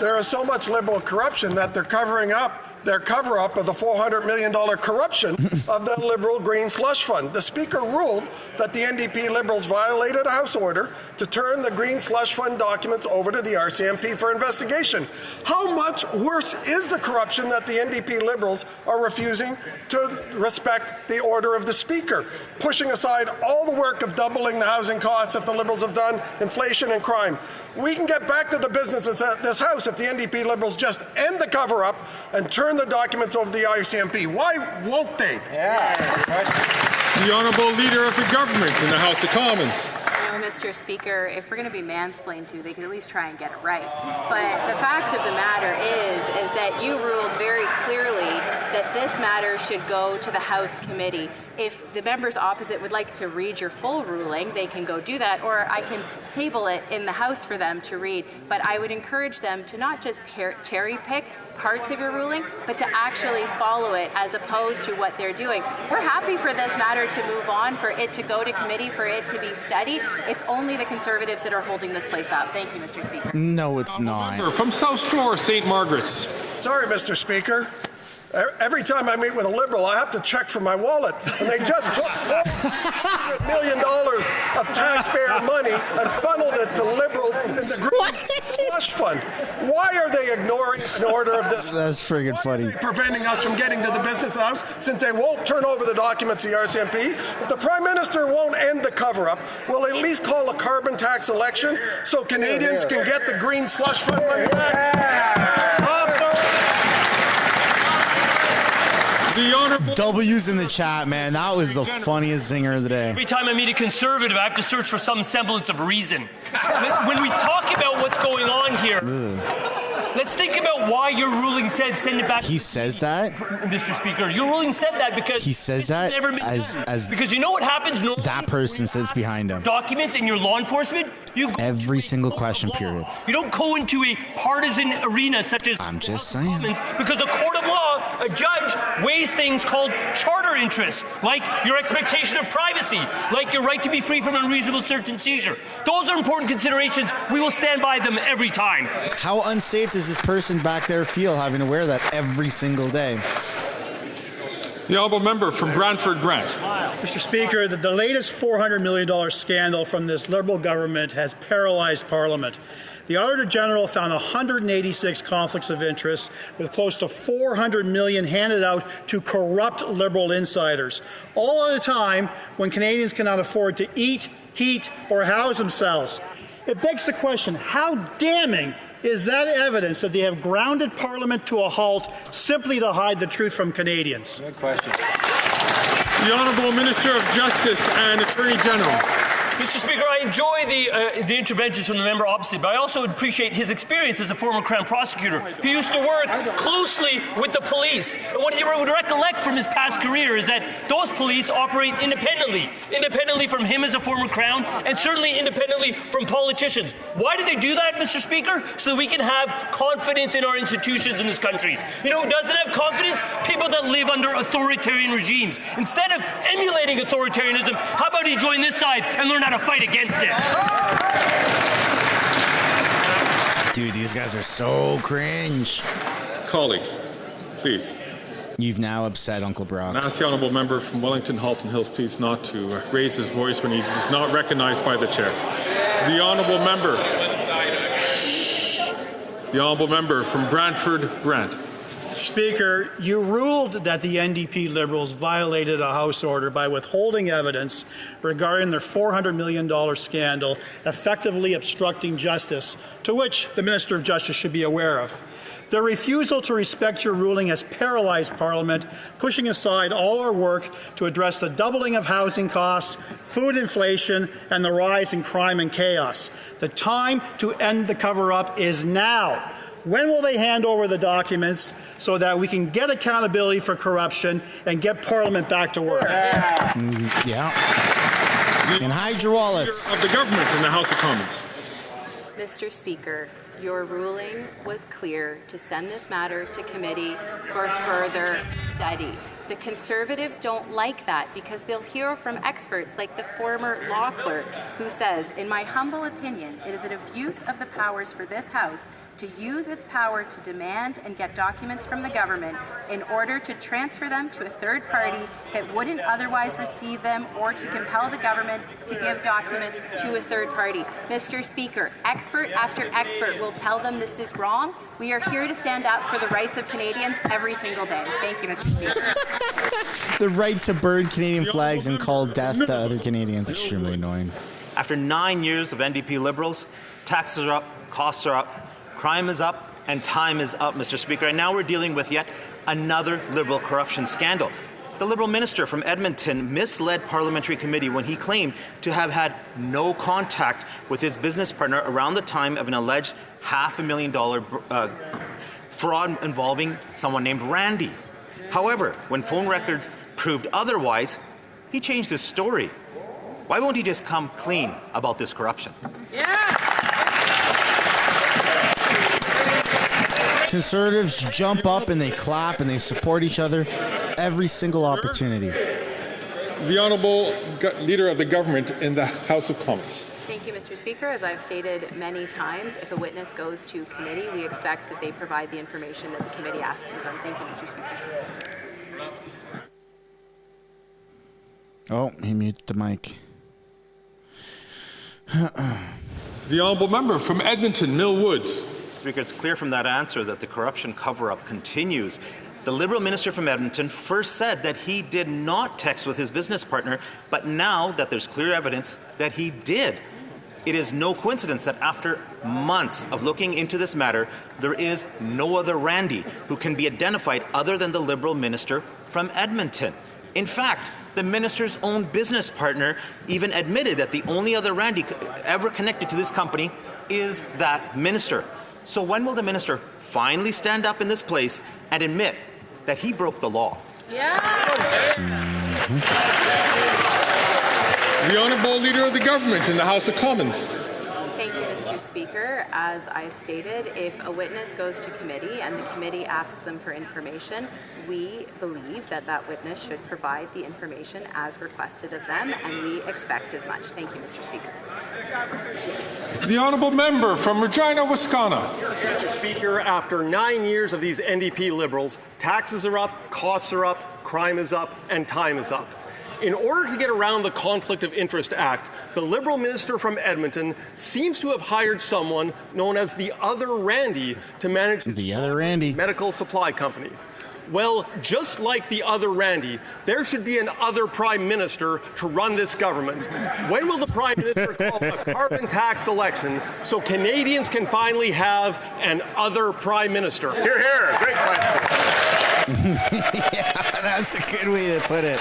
there is so much Liberal corruption that they're covering up their cover-up of the $400 million corruption of the Liberal Green Slush Fund. The Speaker ruled that the NDP Liberals violated a House order to turn the Green Slush Fund documents over to the RCMP for investigation. How much worse is the corruption that the NDP Liberals are refusing to respect the order of the Speaker, pushing aside all the work of doubling the housing costs that the Liberals have done, inflation and crime? We can get back to the businesses at this House if the NDP Liberals just end the cover-up and turn the documents over to the ICMP. Why won't they? The Honourable Leader of the Government in the House of Commons. Mr. Speaker, if we're going to be mansplained to, they could at least try and get it right. But the fact of the matter is that you ruled very clearly that this matter should go to the House committee. If the members opposite would like to read your full ruling, they can go do that, or I can table it in the House for them to read. But I would encourage them to not just cherry pick parts of your ruling, but to actually follow it as opposed to what they're doing. We're happy for this matter to move on, for it to go to committee, for it to be studied. It's only the Conservatives that are holding this place up. Thank you, Mr. Speaker. No, it's not. From South Shore, St. Margaret's. Sorry, Mr. Speaker. Every time I meet with a Liberal, I have to check for my wallet. And they just took $400 million of taxpayer money and funneled it to Liberals in the Green Slush Fund. Why are they ignoring an order of this? That's friggin' funny. Preventing us from getting to the Business House, since they won't turn over the documents to the RCMP. If the Prime Minister won't end the cover-up, we'll at least call a carbon tax election so Canadians can get the Green Slush Fund money back. The Honourable W's in the chat, man. That was the funniest zinger of the day. Every time I meet a Conservative, I have to search for some semblance of reason. When we talk about what's going on here, let's think about why your ruling said send it back. He says that? Mr. Speaker, your ruling said that because he says that as because you know what happens? That person sits behind him. Documents in your law enforcement. Every single question period. You don't go into a partisan arena such as I'm just saying. Because a court of law, a judge weighs things called charter interests, like your expectation of privacy, like your right to be free from unreasonable search and seizure. Those are important considerations. We will stand by them every time. How unsafe does this person back there feel having to wear that every single day? The Honourable Member from Brantford Brant. Mr. Speaker, the latest $400 million scandal from this Liberal government has paralyzed Parliament. The Auditor General found 186 conflicts of interest, with close to $400 million handed out to corrupt Liberal insiders, all at a time when Canadians cannot afford to eat, heat, or house themselves. It begs the question, how damning is that evidence that they have grounded Parliament to a halt simply to hide the truth from Canadians? Good question. The Honourable Minister of Justice and Attorney General. Mr. Speaker, I enjoy the interventions from the member opposite, but I also appreciate his experience as a former Crown prosecutor. He used to work closely with the police. And what he would recollect from his past career is that those police operate independently from him as a former Crown, and certainly independently from politicians. Why do they do that, Mr. Speaker? So that we can have confidence in our institutions in this country. You know who doesn't have confidence? People that live under authoritarian regimes. Instead of emulating authoritarianism, how about he join this side and learn how to fight against it? Dude, these guys are so cringe. Colleagues, please. You've now upset Uncle Brock. And ask the Honourable Member from Wellington Halton Hills, please, not to raise his voice when he is not recognised by the Chair. The Honourable Member. The Honourable Member from Brantford Brant. Speaker, you ruled that the NDP Liberals violated a House order by withholding evidence regarding their $400 million scandal, effectively obstructing justice, to which the Minister of Justice should be aware of. Their refusal to respect your ruling has paralyzed Parliament, pushing aside all our work to address the doubling of housing costs, food inflation, and the rise in crime and chaos. The time to end the cover-up is now. When will they hand over the documents so that we can get accountability for corruption and get Parliament back to work? Yeah. And hide your wallets. Of the government in the House of Commons. Mr. Speaker, your ruling was clear to send this matter to committee for further study. The Conservatives don't like that because they'll hear from experts like the former law clerk who says, in my humble opinion, it is an abuse of the powers for this House to use its power to demand and get documents from the government in order to transfer them to a third party that wouldn't otherwise receive them, or to compel the government to give documents to a third party. Mr. Speaker, expert after expert will tell them this is wrong. We are here to stand up for the rights of Canadians every single day. Thank you, Mr. Speaker. The right to burn Canadian flags and call death to other Canadians. Extremely annoying. After 9 years of NDP Liberals, taxes are up, costs are up, crime is up, and time is up, Mr. Speaker. And now we're dealing with yet another Liberal corruption scandal. The Liberal minister from Edmonton misled Parliamentary Committee when he claimed to have had no contact with his business partner around the time of an alleged $500,000 fraud involving someone named Randy. However, when phone records proved otherwise, he changed his story. Why won't he just come clean about this corruption? Conservatives jump up and they clap and they support each other every single opportunity. The Honourable Leader of the Government in the House of Commons. Thank you, Mr. Speaker. As I've stated many times, if a witness goes to committee, we expect that they provide the information that the committee asks of them. Thank you, Mr. Speaker. Oh, he muted the mic. The Honourable Member from Edmonton, Mill Woods. Speaker, it's clear from that answer that the corruption cover-up continues. The Liberal minister from Edmonton first said that he did not text with his business partner, but now that there's clear evidence that he did. It is no coincidence that after months of looking into this matter, there is no other Randy who can be identified other than the Liberal minister from Edmonton. In fact, the minister's own business partner even admitted that the only other Randy ever connected to this company is that minister. So when will the minister finally stand up in this place and admit that he broke the law? The Honourable Leader of the Government in the House of Commons. Thank you, Mr. Speaker. As I've stated, if a witness goes to committee and the committee asks them for information, we believe that that witness should provide the information as requested of them, and we expect as much. Thank you, Mr. Speaker. The Honourable Member from Regina, Wisconsin. Mr. Speaker, after 9 years of these NDP Liberals, taxes are up, costs are up, crime is up, and time is up. In order to get around the Conflict of Interest Act, the Liberal minister from Edmonton seems to have hired someone known as the Other Randy to manage the Other Randy medical supply company. Well, just like the Other Randy, there should be an other Prime Minister to run this government. When will the Prime Minister call a carbon tax election so Canadians can finally have an other Prime Minister? Hear, hear. Great question. Yeah, that's a good way to put it.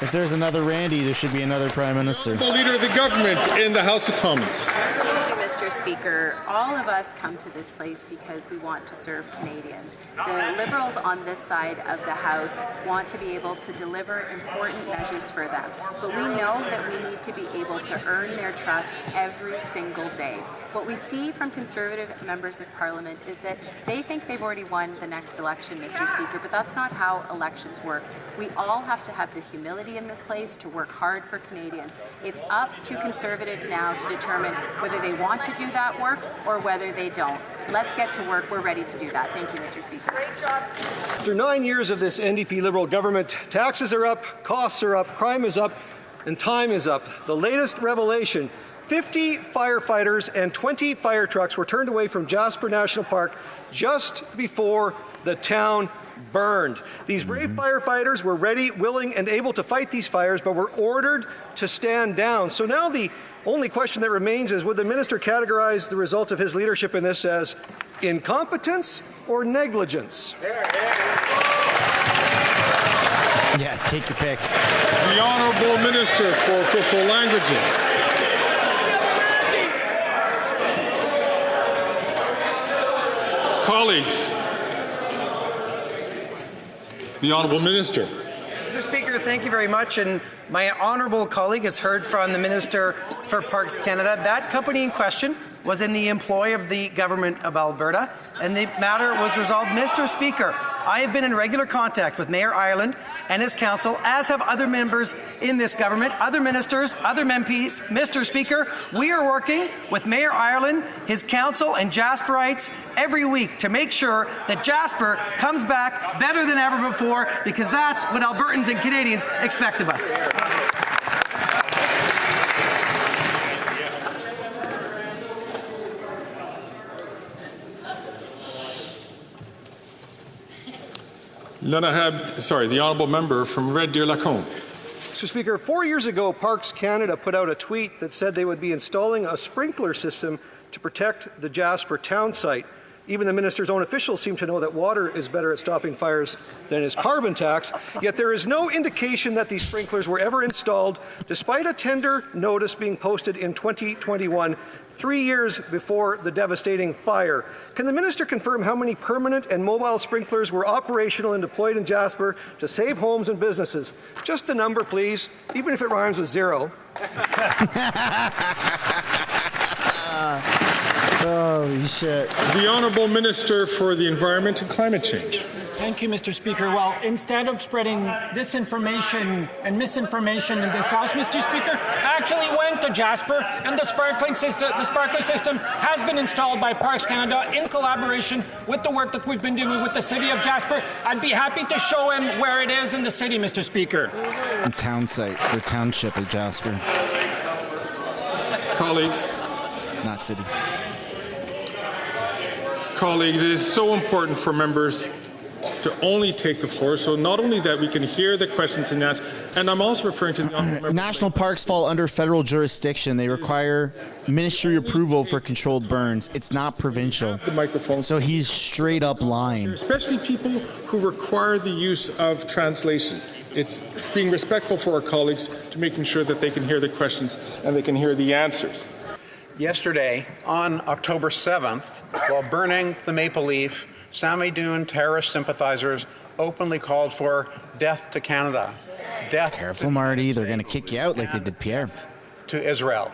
If there's another Randy, there should be another Prime Minister. The Leader of the Government in the House of Commons. Thank you, Mr. Speaker. All of us come to this place because we want to serve Canadians. The Liberals on this side of the House want to be able to deliver important measures for them. But we know that we need to be able to earn their trust every single day. What we see from Conservative members of Parliament is that they think they've already won the next election, Mr. Speaker, but that's not how elections work. We all have to have the humility in this place to work hard for Canadians. It's up to Conservatives now to determine whether they want to do that work or whether they don't. Let's get to work. We're ready to do that. Thank you, Mr. Speaker. After 9 years of this NDP Liberal government, taxes are up, costs are up, crime is up, and time is up. The latest revelation: 50 firefighters and 20 fire trucks were turned away from Jasper National Park just before the town burned. These brave firefighters were ready, willing, and able to fight these fires, but were ordered to stand down. So now the only question that remains is, would the minister categorize the results of his leadership in this as incompetence or negligence? Yeah, take your pick. The Honourable Minister for Official Languages. Colleagues, the Honourable Minister. Mr. Speaker, thank you very much. And my honourable colleague has heard from the Minister for Parks Canada. That company in question was in the employ of the government of Alberta, and the matter was resolved. Mr. Speaker, I have been in regular contact with Mayor Ireland and his council, as have other members in this government, other ministers, other MPs. Mr. Speaker, we are working with Mayor Ireland, his council, and Jasperites every week to make sure that Jasper comes back better than ever before, because that's what Albertans and Canadians expect of us. The honourable member from Red Deer Lacombe. Mr. Speaker, 4 years ago, Parks Canada put out a tweet that said they would be installing a sprinkler system to protect the Jasper town site. Even the minister's own officials seem to know that water is better at stopping fires than his carbon tax, yet there is no indication that these sprinklers were ever installed, despite a tender notice being posted in 2021, 3 years before the devastating fire. Can the minister confirm how many permanent and mobile sprinklers were operational and deployed in Jasper to save homes and businesses? Just a number, please, even if it rhymes with zero. Holy shit. The Honourable Minister for the Environment and Climate Change. Thank you, Mr. Speaker. Well, instead of spreading disinformation and misinformation in this House, Mr. Speaker, I actually went to Jasper, and the sprinkler system has been installed by Parks Canada in collaboration with the work that we've been doing with the City of Jasper. I'd be happy to show him where it is in the city, Mr. Speaker. The town site, the township of Jasper. Colleagues. Not city. Colleagues, it is so important for members to only take the floor, so not only that we can hear the questions and answers, and I'm also referring to the national parks fall under federal jurisdiction. They require ministry approval for controlled burns. It's not provincial. The microphone. So he's straight up lying. Especially people who require the use of translation. It's being respectful for our colleagues to making sure that they can hear the questions and they can hear the answers. Yesterday, on October 7th, while burning the Maple Leaf, Sami Doon terrorist sympathizers openly called for death to Canada. Death. Careful, Marty. They're going to kick you out like they did Pierre. To Israel.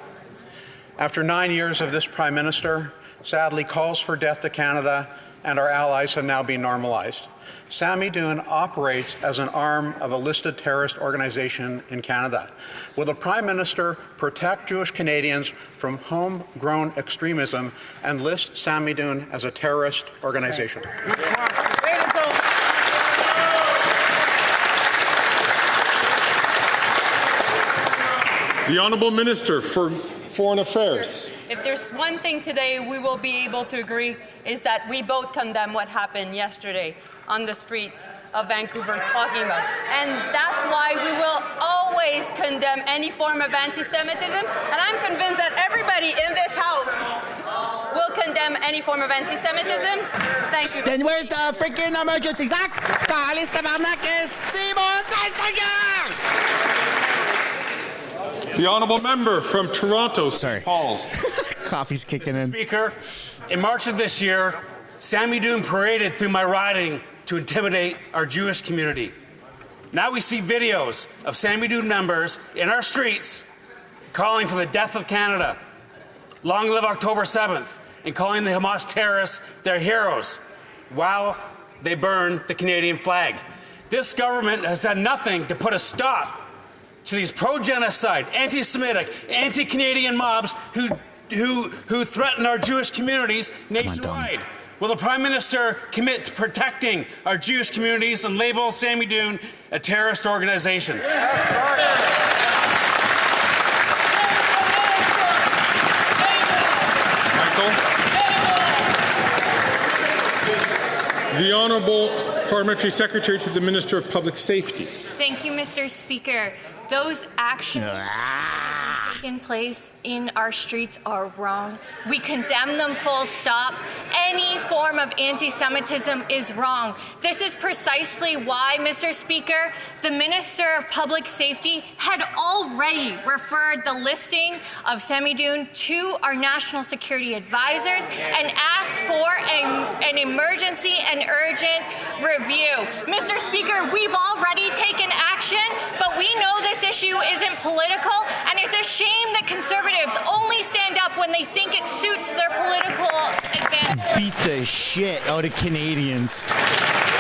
After 9 years of this Prime Minister, sadly calls for death to Canada, and our allies have now been normalized. Sami Doon operates as an arm of a listed terrorist organization in Canada. Will the Prime Minister protect Jewish Canadians from homegrown extremism and list Sami Doon as a terrorist organization? The Honourable Minister for Foreign Affairs. If there's one thing today we will be able to agree is that we both condemn what happened yesterday on the streets of Vancouver talking about. And that's why we will always condemn any form of anti-Semitism, and I'm convinced that everybody in this House will condemn any form of anti-Semitism. Thank you. Then where's the freaking emergency? Zach? Kalis tabarnakis, Simon Salsaga! The Honourable Member from Toronto, Sorry. Paul's. Coffee's kicking in. Speaker, in March of this year, Sami Doon paraded through my riding to intimidate our Jewish community. Now we see videos of Sami Doon members in our streets calling for the death of Canada. Long live October 7th, and calling the Hamas terrorists their heroes while they burn the Canadian flag. This government has done nothing to put a stop to these pro-genocide, anti-Semitic, anti-Canadian mobs who threaten our Jewish communities nationwide. Will the Prime Minister commit to protecting our Jewish communities and label Sami Doon a terrorist organization? The Honourable Parliamentary Secretary to the Minister of Public Safety. Thank you, Mr. Speaker. Those actions taking place in our streets are wrong. We condemn them full stop. Any form of anti-Semitism is wrong. This is precisely why, Mr. Speaker, the Minister of Public Safety had already referred the listing of Sami Doon to our national security advisors and asked for an emergency and urgent review. Mr. Speaker, we've already taken action, but we know this issue isn't political, and it's a shame that Conservatives only stand up when they think it suits their political advantage. Beat the shit out of Canadians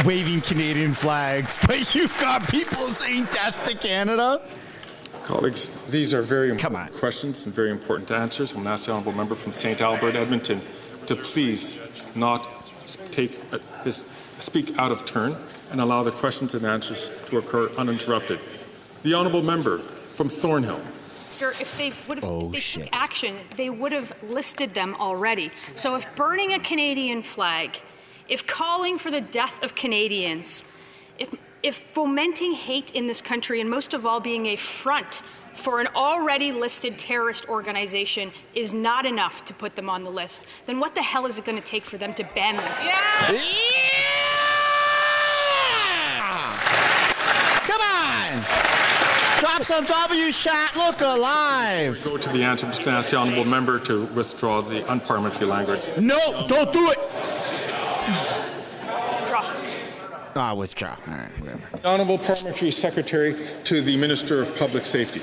waving Canadian flags, but you've got people saying death to Canada? Colleagues, these are very important questions and very important answers. I'm going to ask the honourable member from St. Albert, Edmonton, to please not speak out of turn and allow the questions and answers to occur uninterrupted. The honourable member from Thornhill. If they would have took action, they would have listed them already. So if burning a Canadian flag, if calling for the death of Canadians, if fomenting hate in this country, and most of all being a front for an already listed terrorist organization is not enough to put them on the list, then what the hell is it going to take for them to ban them? Yeah! Come on! Drop some W's, chat. Look alive. Go to the answer. I'm just going to ask the honourable member to withdraw the unparliamentary language. No, don't do it. Withdraw. All right, whatever. The Honourable Parliamentary Secretary to the Minister of Public Safety.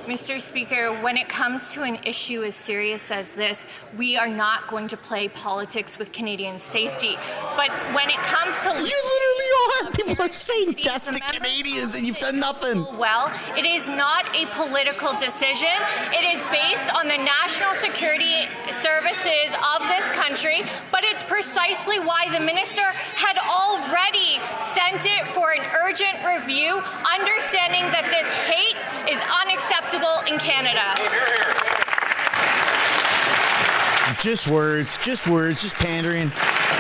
Mr. Speaker, when it comes to an issue as serious as this, we are not going to play politics with Canadian safety. But when it comes to... You literally are! People are saying death to Canadians and you've done nothing. Well, it is not a political decision. It is based on the national security services of this country, but it's precisely why the minister had already sent it for an urgent review, understanding that this hate is unacceptable in Canada. Just words, just pandering.